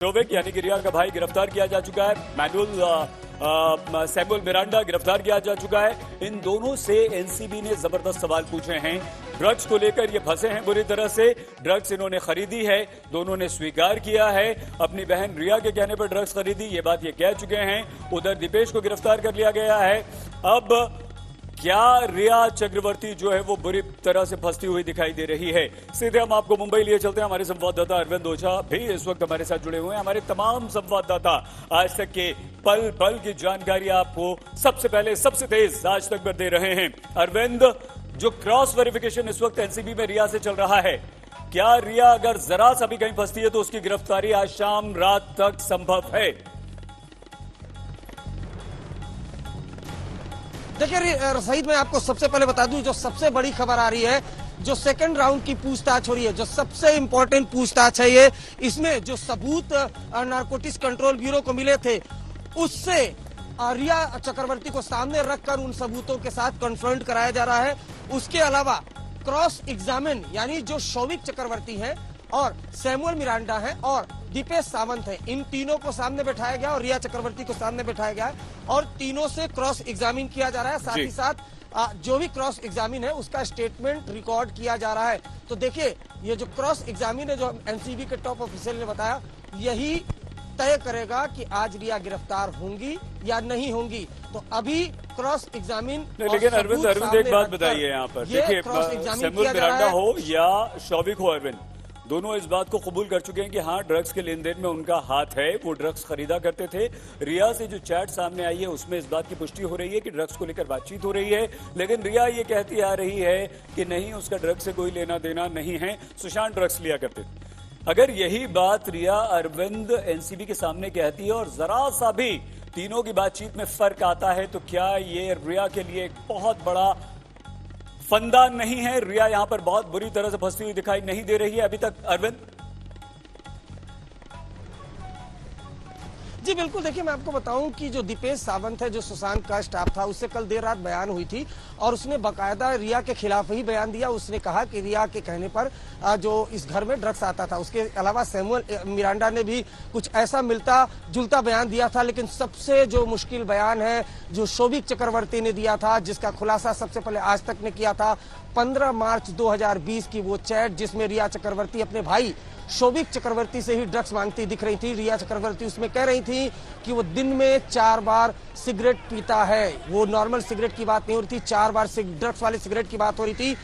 शोविक यानी कि रिया का भाई गिरफ्तार किया जा चुका है। मैनुअल सैमुअल मिरांडा गिरफ्तार किया जा चुका है। इन दोनों से एनसीबी ने जबरदस्त सवाल पूछे हैं। ड्रग्स को लेकर ये फंसे हैं बुरी तरह से। ड्रग्स इन्होंने खरीदी है, दोनों ने स्वीकार किया है। अपनी बहन रिया के कहने पर ड्रग्स खरीदी, ये बात ये कह चुके हैं। उधर दीपेश को गिरफ्तार कर लिया गया है। अब क्या रिया चक्रवर्ती जो है वो बुरी तरह से फंसती हुई दिखाई दे रही है। सीधे हम आपको मुंबई लिए चलते हैं। हमारे संवाददाता अरविंद ओझा भी इस वक्त हमारे साथ जुड़े हुए हैं। हमारे तमाम संवाददाता आज तक के पल पल की जानकारी आपको सबसे पहले सबसे तेज आज तक पर दे रहे हैं। अरविंद, जो क्रॉस वेरिफिकेशन इस वक्त एनसीबी में रिया से चल रहा है, क्या रिया अगर जरा सा भी कहीं फंसती है तो उसकी गिरफ्तारी आज शाम रात तक संभव है? देखिए सईद, मैं आपको सबसे पहले बता दूं, जो सबसे बड़ी खबर आ रही है, जो सेकंड राउंड की पूछताछ हो रही है, जो सबसे इंपॉर्टेंट पूछताछ है ये, इसमें जो सबूत नारकोटिक्स कंट्रोल ब्यूरो को मिले थे, उससे रिया चक्रवर्ती को सामने रखकर उन सबूतों के साथ कन्फ्रंट कराया जा रहा है। उसके अलावा क्रॉस एग्जामिन यानी जो शोविक चक्रवर्ती है और सैमुअल मिरांडा है और दीपेश सावंत है, इन तीनों को सामने बैठाया गया और रिया चक्रवर्ती को सामने बैठाया गया है और तीनों से क्रॉस एग्जामिन किया जा रहा है। साथ ही साथ जो भी क्रॉस एग्जामिन है उसका स्टेटमेंट रिकॉर्ड किया जा रहा है। तो देखिए, ये जो क्रॉस एग्जामिन है, जो एनसीबी के टॉप ऑफिसर ने बताया, यही तय करेगा कि आज रिया गिरफ्तार होंगी या नहीं होंगी। तो अभी क्रॉस एग्जामिन, लेकिन अरविंद एक बात बताइए यहाँ पर, देखिए सैमुअल मिरांडा हो या शोविक हो, अरविंद दोनों इस बात को कबूल कर चुके हैं कि हाँ, ड्रग्स के लेन देन में उनका हाथ है, वो ड्रग्स खरीदा करते थे। रिया से जो चैट सामने आई है उसमें इस बात की पुष्टि हो रही है कि ड्रग्स को लेकर बातचीत हो रही है, लेकिन रिया ये कहती आ रही है कि नहीं, उसका ड्रग्स से कोई लेना देना नहीं है, सुशांत ड्रग्स लिया करते थे। अगर यही बात रिया अरविंद एनसीबी के सामने कहती है और जरा सा भी तीनों की बातचीत में फर्क आता है, तो क्या ये रिया के लिए एक बहुत बड़ा फंदा नहीं है? रिया यहां पर बहुत बुरी तरह से फंसती हुई दिखाई नहीं दे रही है अभी तक, अरविंद? जी बिल्कुल, देखिए मैं आपको बताऊं कि जो दीपेश सावंत है, जो सुशांत का स्टाफ था, उससे कल देर रात बयान हुई थी और उसने बाकायदा रिया के खिलाफ ही बयान दिया। उसने कहा कि रिया के कहने पर जो इस घर में ड्रग्स आता था। उसके अलावा सैमुअल मिरांडा ने भी कुछ ऐसा मिलता जुलता बयान दिया था, लेकिन सबसे जो मुश्किल बयान है जो शोविक चक्रवर्ती ने दिया था, जिसका खुलासा सबसे पहले आज तक ने किया था, 15 मार्च 2020 की वो चैट जिसमें रिया चक्रवर्ती अपने भाई शोविक चक्रवर्ती से ही ड्रग्स मांगती दिख रही थी। रिया चक्रवर्ती उसमें कह रही थी कि वो दिन में 4 बार सिगरेट पीता है। वो नॉर्मल सिगरेट की बात नहीं हो रही थी, 4 बार ड्रग्स वाली सिगरेट की बात हो रही थी।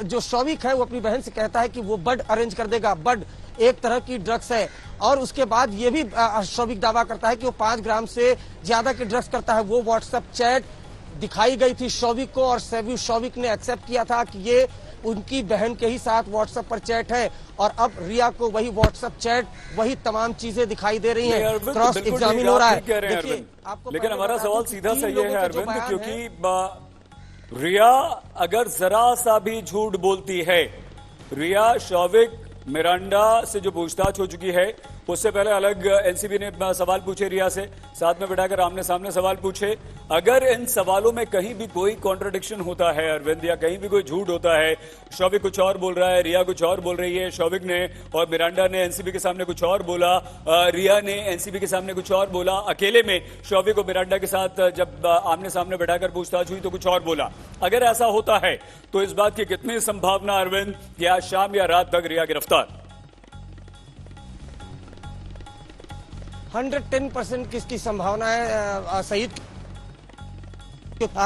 जो शोविक है वो अपनी बहन से कहता है कि वो बड अरेंज कर देगा। बड एक तरह की ड्रग्स है और उसके बाद ये भी शोविक दावा करता है कि वो 5 ग्राम से ज्यादा की ड्रग्स करता है। वो व्हाट्सएप चैट दिखाई गई थी शोविक को और शोविक ने एक्सेप्ट किया था कि ये उनकी बहन के ही साथ व्हाट्सएप पर चैट है और अब रिया को वही व्हाट्सएप चैट, वही तमाम चीजें दिखाई दे रही हैं। क्रॉस एग्जामिन हो रहा है। देखिए, लेकिन हमारा सवाल सीधा सा ये है अरविंद, क्योंकि रिया अगर जरा सा भी झूठ बोलती है, रिया शोविक मिरांडा से जो पूछताछ हो चुकी है उससे पहले अलग एनसीबी ने सवाल पूछे रिया से, साथ में बैठाकर आमने सामने सवाल पूछे। अगर इन सवालों में कहीं भी कोई कॉन्ट्रडिक्शन होता है अरविंद, या कहीं भी कोई झूठ होता है, शोविक कुछ और बोल रहा है, रिया कुछ और बोल रही है, शोविक ने और मिरांडा ने एनसीबी के सामने कुछ और बोला, रिया ने एनसीबी के सामने कुछ और बोला, अकेले में शोविक और मिरांडा के साथ जब आमने सामने बैठाकर पूछताछ हुई तो कुछ और बोला। अगर ऐसा होता है तो इस बात की कितनी संभावना अरविंद कि आज शाम या रात तक रिया गिरफ्तार? 110% किसकी संभावना है सईद,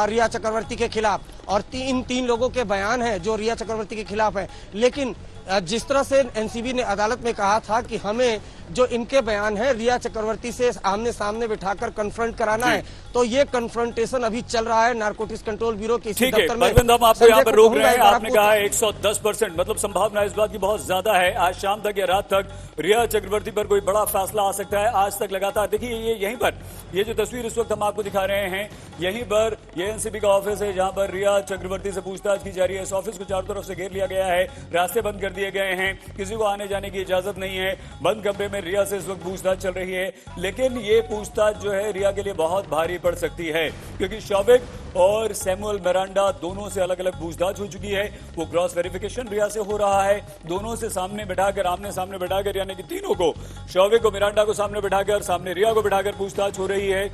रिया चक्रवर्ती के खिलाफ। और इन 3 लोगों के बयान हैं जो रिया चक्रवर्ती के खिलाफ है। लेकिन जिस तरह से एनसीबी ने अदालत में कहा था कि हमें जो इनके बयान है रिया चक्रवर्ती से आमने सामने बिठाकर कन्फ्रंट कराना है, तो ये कन्फ्रंटेशन अभी चल रहा है नारकोटिक्स कंट्रोल ब्यूरो के दफ्तर में। अरविंद, हम आपको यहाँ पर रोक रहे हैं। आपने कहा 110%, मतलब संभावना इस बात की बहुत ज्यादा है आज शाम तक या रात तक रिया चक्रवर्ती पर कोई बड़ा फैसला आ सकता है। आज तक लगातार देखिए, ये यहीं पर ये जो तस्वीर इस वक्त हम आपको दिखा रहे हैं, यहीं पर ये एनसीबी का ऑफिस है जहां पर रिया चक्रवर्ती से पूछताछ की जा रही है। इस ऑफिस को चारों तरफ से घेर लिया गया है, रास्ते बंद कर दिए गए हैं, किसी को आने जाने की इजाजत नहीं है, बंद कमरे में में रिया से इस वक्त पूछताछ चल रही है, लेकिन ये पूछताछ जो है रिया के लिए बहुत भारी पड़ सकती है, क्योंकि शौविक और सैमुअल मिरांडा दोनों से अलग अलग पूछताछ हो चुकी है। वो क्रॉस वेरिफिकेशन रिया से हो रहा है, दोनों से सामने बैठाकर, आमने सामने बैठाकर, यानी कि तीनों को, शौविक को, मिरांडा को सामने बैठाकर, सामने रिया को बैठाकर पूछताछ हो रही है।